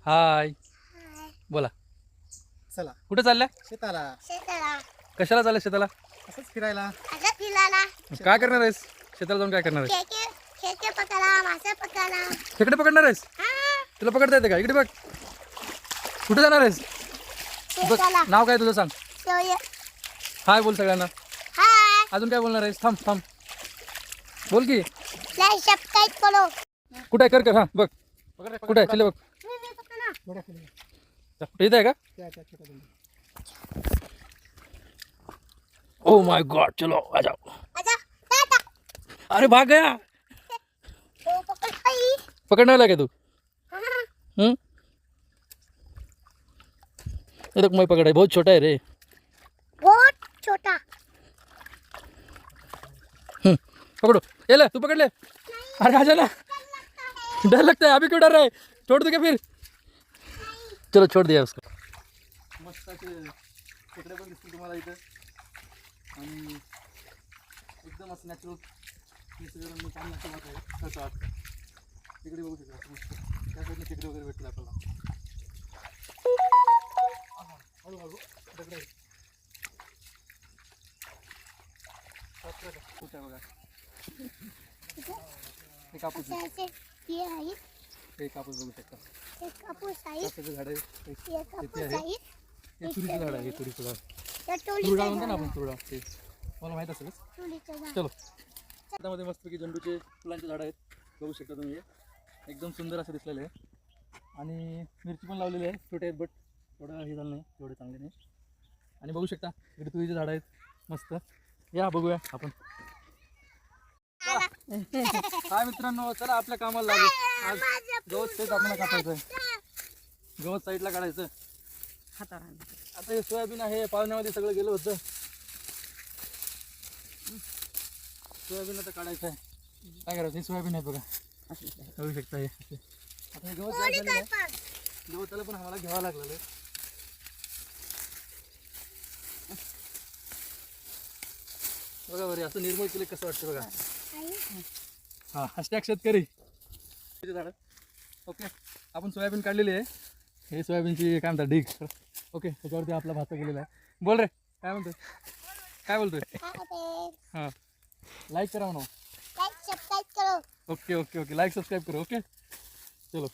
हाय बोला. चला कुठे चालल्या? शेताला. कशाला चालल्या शेताला? असंच फिरायला. काय करणार आहेस शेताला जाऊन? काय करणार आहेस? खेकडे पकडणार आहेस? तुला पकडता येते का? इकडे बघ. कुठे जाणार आहेस? बघ, नाव काय तुझं सांग. हाय बोल सगळ्यांना. अजून काय बोलणार आहेस? थांब थांब बोल की. कुठे कर कर. हा बघ कुठे आहे? चले बघ. कुठे इथं आहे का? ओ माय गॉड, चलो आ जाओ. अरे भाग गया. पकड़ने वाला क्या तू? ये देख मैं पकड़ा है, बहुत छोटा है रे. बहुत छोटा. पकड़ो. ये ले तू पकड़ ले. अरे आजा ना. डर लगता है. अभी क्यों डर रहा है? छोड़ दो क्या फिर? चलो छोड़ दिया उसको. मस्त खेकडे पण दिसतील तुम्हाला इथं आणि एकदम असं नॅचरल निसर्गरम्य छान असं वाटत आहे. कसं वाटतं तिकडे बघू शकता मस्त. त्या साईडला खेकडे वगैरे भेटतील आपल्याला. हळूहळू दगड आहे. कुठं आहे बघा. हे कापूस हे कापूस बघू शकता. कापूसचं झाड आहे. हे तुरीचं झाड आहे. हे तुरीचं झाड. तुरडा म्हणतो ना आपण, तुरडा. ते मला माहीत असेलच. चलो. शेतामध्ये मस्तपैकी झेंडूचे फुलांचे झाड आहेत. बघू शकता तुम्ही. एकदम सुंदर असं दिसलेलं आहे. आणि मिरची पण लावलेली आहे. छोटे आहेत बट थोडं हे झालं नाही, एवढे चांगले नाही. आणि बघू शकता इकडे तुरीचे झाड आहेत मस्त. या बघूया आपण. काय मित्रांनो, चला आपल्या कामाला लागू. आज गवत तेच आपल्याला कापायचं आहे. गवत साईडला काढायचं. आता हे सोयाबीन आहे. पावण्यामध्ये सगळं गेलं होतं. सोयाबीन आता काढायचं आहे. काय करायचं? हे सोयाबीन आहे बघा. बघू शकता हे. आता हे गवत झालेलं आहे. गवताला पण आम्हाला घ्यावं लागलेलं आहे. बघा बरे असं निर्मळ केलं कसं वाटतं बघा. हा हॅशटॅग शेतकरी झाड. ओके आपण सोयाबीन काढलेली आहे. हे सोयाबीनची काय म्हणतात ढीग. ओके त्याच्यावरती आपला भात गेलेला आहे. बोल रे काय म्हणतोय? काय बोलतोय? हां लाईक करा म्हणा. Okay okay okay like subscribe करो. ओके चलो.